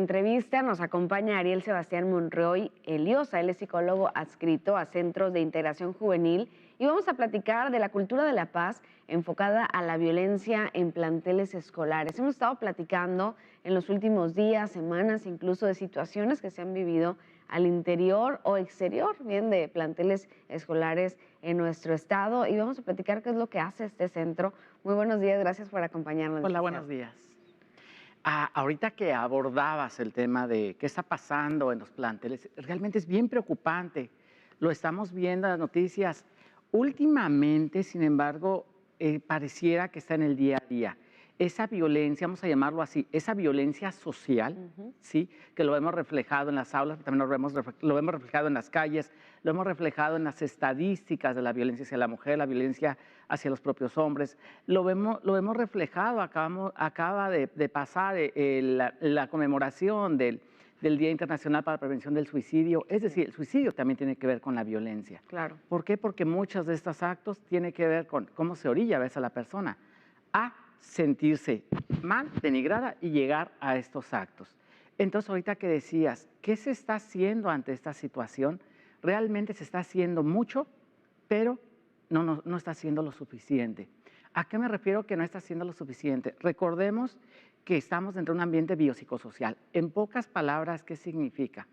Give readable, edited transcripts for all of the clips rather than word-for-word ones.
entrevista nos acompaña Ariel Sebastián Monroy Eliosa. Él es psicólogo adscrito a Centros de Integración Juvenil y vamos a platicar de la cultura de la paz enfocada a la violencia en planteles escolares. Hemos estado platicando en los últimos días, semanas, incluso de situaciones que se han vivido al interior o exterior, bien, de planteles escolares en nuestro estado, y vamos a platicar qué es lo que hace este centro. Muy buenos días, gracias por acompañarnos. Hola, buenos días. Ahorita que abordabas el tema de qué está pasando en los planteles, realmente es bien preocupante. Lo estamos viendo en las noticias. Últimamente, sin embargo, pareciera que está en el día a día. Esa violencia, vamos a llamarlo así, esa violencia social, ¿sí? Que lo hemos reflejado en las aulas, también lo vemos reflejado en las calles, lo hemos reflejado en las estadísticas de la violencia hacia la mujer, la violencia hacia los propios hombres, lo vemos reflejado, acaba de pasar la conmemoración del Día Internacional para la Prevención del Suicidio, es decir, el suicidio también tiene que ver con la violencia. Claro. ¿Por qué? Porque muchos de estos actos tienen que ver con cómo se orilla a veces a la persona a sentirse mal, denigrada y llegar a estos actos. Entonces, ahorita que decías, ¿qué se está haciendo ante esta situación? Realmente se está haciendo mucho, pero no está haciendo lo suficiente. ¿A qué me refiero que no está haciendo lo suficiente? Recordemos que estamos dentro de un ambiente biopsicosocial. En pocas palabras, ¿qué significa?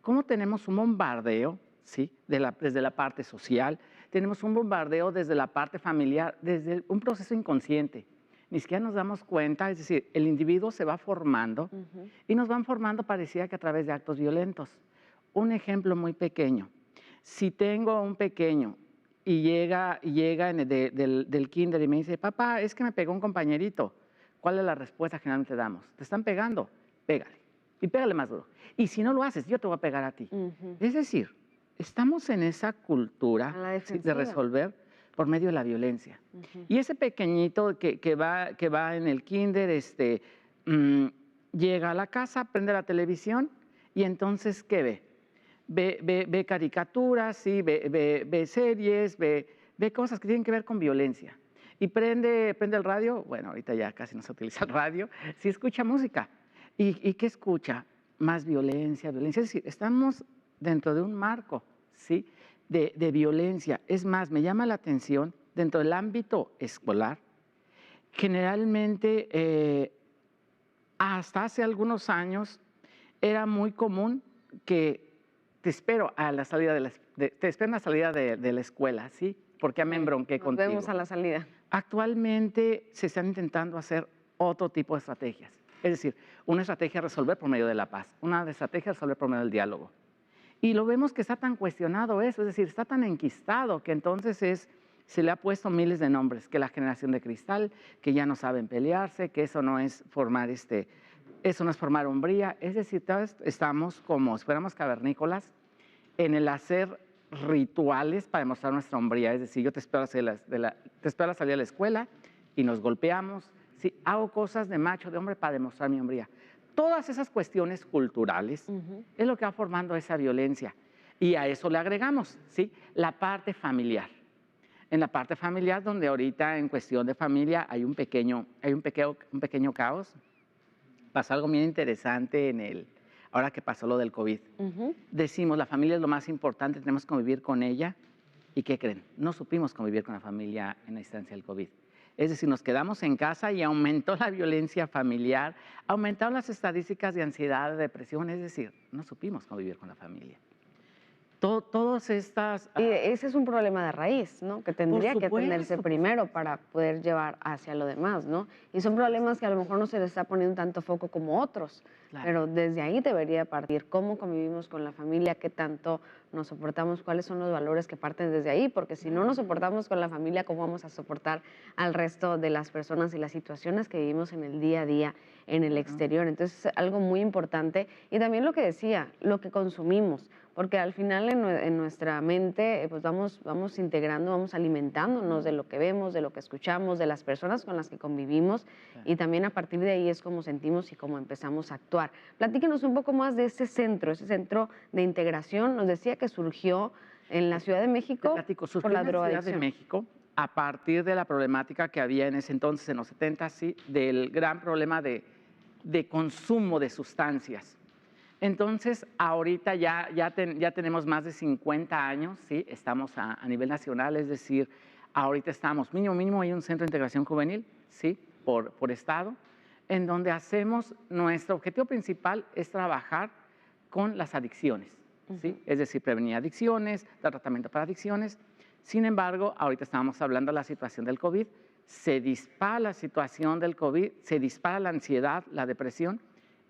¿Cómo tenemos un bombardeo, ¿sí? Desde la parte social? Tenemos un bombardeo desde la parte familiar, desde un proceso inconsciente. Ni siquiera nos damos cuenta, es decir, el individuo se va formando y nos van formando parecía que a través de actos violentos. Un ejemplo muy pequeño. Si tengo un pequeño y llega del kinder y me dice, papá, es que me pegó un compañerito, ¿cuál es la respuesta que generalmente damos? ¿Te están pegando? Pégale. Y pégale más duro. Y si no lo haces, yo te voy a pegar a ti. Es decir, estamos en esa cultura de resolver por medio de la violencia. Y ese pequeñito que va en el kinder, llega a la casa, prende la televisión y entonces, ¿qué ve? Ve caricaturas, ¿sí? ve series, ve cosas que tienen que ver con violencia. Y prende el radio, bueno, ahorita ya casi no se utiliza el radio, sí escucha música. ¿Y qué escucha? Más violencia. Es decir, estamos dentro de un marco, ¿sí? de violencia. Es más, me llama la atención, dentro del ámbito escolar, generalmente hasta hace algunos años era muy común que te espero a la salida de la escuela, ¿sí? Porque ya me embronqué contigo. Nos vemos a la salida. Actualmente se están intentando hacer otro tipo de estrategias. Es decir, una estrategia de resolver por medio de la paz, una estrategia de resolver por medio del diálogo. Y lo vemos que está tan cuestionado eso, es decir, está tan enquistado que entonces se le ha puesto miles de nombres, que la generación de cristal, que ya no saben pelearse, que eso no es formar hombría. Es decir, estamos como si fuéramos cavernícolas en el hacer rituales para demostrar nuestra hombría. Es decir, yo te espero a salir de la escuela y nos golpeamos. Sí, hago cosas de macho, de hombre para demostrar mi hombría. Todas esas cuestiones culturales es lo que va formando esa violencia. Y a eso le agregamos, ¿sí? La parte familiar. En la parte familiar, donde ahorita en cuestión de familia hay un pequeño caos. Pasó algo bien interesante ahora que pasó lo del COVID. Decimos, la familia es lo más importante, tenemos que convivir con ella. ¿Y qué creen? No supimos convivir con la familia en la instancia del COVID. Es decir, nos quedamos en casa y aumentó la violencia familiar, aumentaron las estadísticas de ansiedad, de depresión, es decir, no supimos convivir con la familia. Todas estas... Y ese es un problema de raíz, ¿no? Que tendría que atenderse primero para poder llevar hacia lo demás, ¿no? Y son problemas que a lo mejor no se les está poniendo tanto foco como otros, claro. Pero desde ahí debería partir cómo convivimos con la familia, qué tanto nos soportamos, cuáles son los valores que parten desde ahí, porque si no nos soportamos con la familia, ¿cómo vamos a soportar al resto de las personas y las situaciones que vivimos en el día a día, en el exterior? Entonces es algo muy importante. Y también lo que decía, lo que consumimos, porque al final en nuestra mente pues vamos integrando, vamos alimentándonos de lo que vemos, de lo que escuchamos, de las personas con las que convivimos, y también a partir de ahí es como sentimos y cómo empezamos a actuar. Platíquenos un poco más de ese centro de integración. Nos decía que surgió en la Ciudad de México por la drogadicción. En la Ciudad de México a partir de la problemática que había en ese entonces, en los 70, sí, del gran problema de de consumo de sustancias. Entonces, ahorita ya tenemos más de 50 años, ¿sí? Estamos a nivel nacional, es decir, ahorita estamos, mínimo hay un centro de integración juvenil, ¿sí? Por estado, en donde hacemos, nuestro objetivo principal es trabajar con las adicciones, ¿sí? Es decir, prevenir adicciones, dar tratamiento para adicciones. Sin embargo, ahorita estábamos hablando de la situación del COVID, se dispara la situación del COVID, se dispara la ansiedad, la depresión,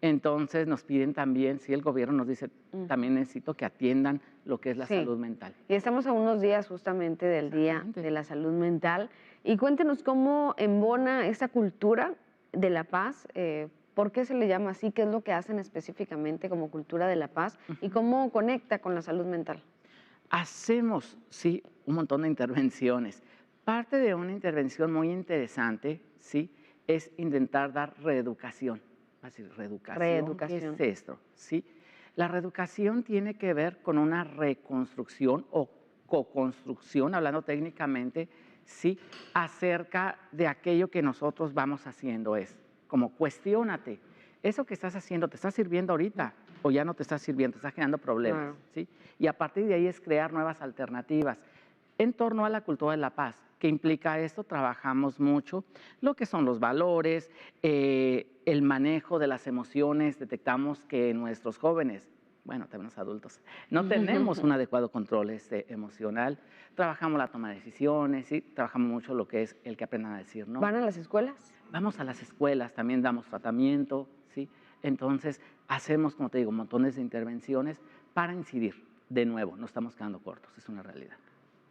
entonces nos piden también, si el gobierno nos dice, también necesito que atiendan lo que es la salud mental. Y estamos a unos días justamente del Día de la Salud Mental. Y cuéntenos cómo embona esta cultura de la paz, por qué se le llama así, qué es lo que hacen específicamente como cultura de la paz y cómo conecta con la salud mental. Hacemos, sí, un montón de intervenciones. Parte de una intervención muy interesante, sí, es intentar dar reeducación. Así, reeducación, ¿qué es esto? ¿Sí? La reeducación tiene que ver con una reconstrucción o co-construcción, hablando técnicamente, ¿sí? Acerca de aquello que nosotros vamos haciendo. Es como cuestiónate, ¿eso que estás haciendo te está sirviendo ahorita o ya no te está sirviendo, te está generando problemas? ¿Sí? Y a partir de ahí es crear nuevas alternativas en torno a la cultura de la paz. ¿Qué implica esto? Trabajamos mucho lo que son los valores, el manejo de las emociones. Detectamos que nuestros jóvenes, bueno, también los adultos, no tenemos un adecuado control emocional. Trabajamos la toma de decisiones, ¿sí? Trabajamos mucho lo que es el que aprendan a decir no. ¿Van a las escuelas? Vamos a las escuelas, también damos tratamiento, ¿sí? Entonces, hacemos, como te digo, montones de intervenciones para incidir. De nuevo, no estamos quedando cortos, es una realidad.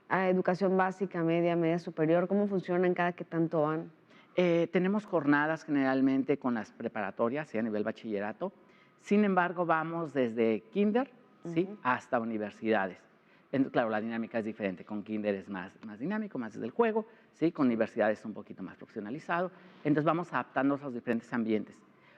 A educación básica, media superior, ¿cómo funcionan cada que tanto van? Tenemos jornadas generalmente con las preparatorias, ¿sí? A nivel bachillerato. Sin embargo, vamos desde kinder, ¿sí? Hasta universidades. Claro, la dinámica es diferente. Con kinder es más dinámico, más desde el juego, ¿sí? Con universidades es un poquito más profesionalizado. Entonces vamos adaptándonos a los diferentes ambientes.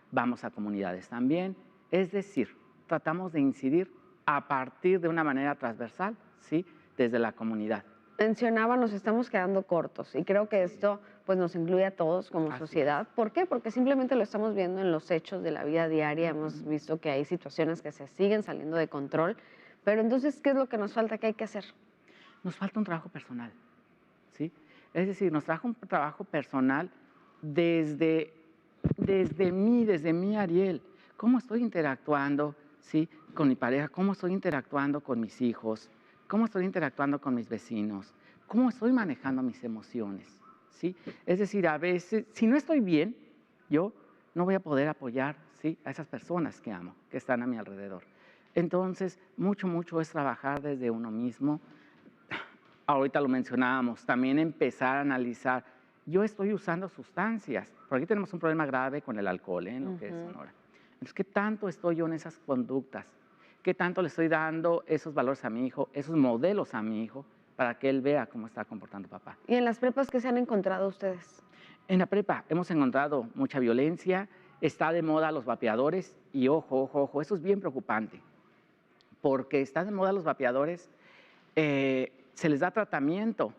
Vamos a comunidades también. Es decir, tratamos de incidir a partir de una manera transversal, ¿sí? Desde la comunidad. Mencionaba, nos estamos quedando cortos y creo que esto pues nos incluye a todos como sociedad. ¿Por qué? Porque simplemente lo estamos viendo en los hechos de la vida diaria. Hemos visto que hay situaciones que se siguen saliendo de control. Pero entonces, ¿qué es lo que nos falta? ¿Qué hay que hacer? Nos falta un trabajo personal, ¿sí? Es decir, nos trajo un trabajo personal desde mí, Ariel. ¿Cómo estoy interactuando, sí, con mi pareja? ¿Cómo estoy interactuando con mis hijos? ¿Cómo estoy interactuando con mis vecinos? ¿Cómo estoy manejando mis emociones? ¿Sí? Es decir, a veces, si no estoy bien, yo no voy a poder apoyar, ¿sí? A esas personas que amo, que están a mi alrededor. Entonces, mucho es trabajar desde uno mismo. Ahorita lo mencionábamos, también empezar a analizar, yo estoy usando sustancias, porque aquí tenemos un problema grave con el alcohol, en lo que es Sonora. Entonces, ¿qué tanto estoy yo en esas conductas? ¿Qué tanto le estoy dando esos valores a mi hijo, esos modelos a mi hijo, para que él vea cómo está comportando papá? ¿Y en las prepas qué se han encontrado ustedes? En la prepa hemos encontrado mucha violencia, está de moda los vapeadores y ojo, eso es bien preocupante, porque está de moda los vapeadores, se les da tratamiento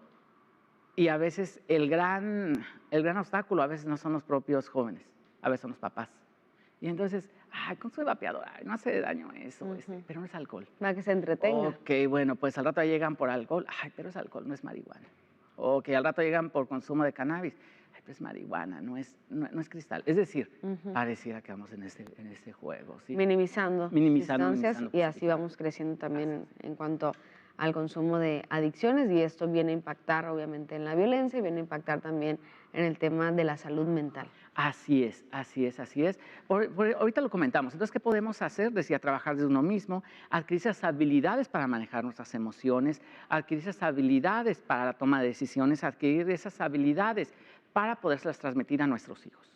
y a veces el gran obstáculo a veces no son los propios jóvenes, a veces son los papás. Y entonces, consume vapeador, no hace daño eso, pero no es alcohol. Para que se entretenga. Ok, bueno, pues al rato llegan por alcohol, pero es alcohol, no es marihuana. Ok, al rato llegan por consumo de cannabis, pero es marihuana, no es cristal. Es decir, pareciera que vamos en este juego, ¿sí? Minimizando sustancias y así vamos creciendo también en cuanto al consumo de adicciones, y esto viene a impactar obviamente en la violencia y viene a impactar también en el tema de la salud mental. Así es. Ahorita lo comentamos. Entonces, ¿qué podemos hacer? Decía, trabajar desde uno mismo, adquirir esas habilidades para manejar nuestras emociones, adquirir esas habilidades para la toma de decisiones, adquirir esas habilidades para podérselas transmitir a nuestros hijos.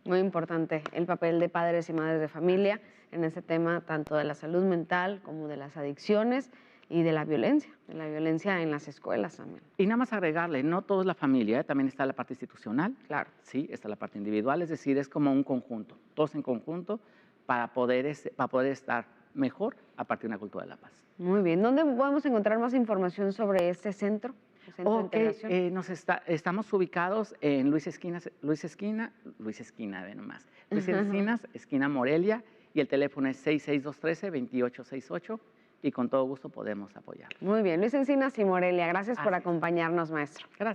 Muy importante el papel de padres y madres de familia en este tema, tanto de la salud mental como de las adicciones y de la violencia en las escuelas también. Y nada más agregarle, no todo es la familia, también está la parte institucional, claro, sí, está la parte individual, es decir, es como un conjunto, todos en conjunto para poder estar mejor a partir de una cultura de la paz. Muy bien, ¿dónde podemos encontrar más información sobre este centro? Centro de Ok, Integración. estamos ubicados en Luis Esquinas, ve nomás, Luis Encinas, esquina Morelia, y el teléfono es 66213-2868, y con todo gusto podemos apoyar. Muy bien, Luis Encinas y Morelia, gracias por Así es. acompañarnos, maestro. Gracias.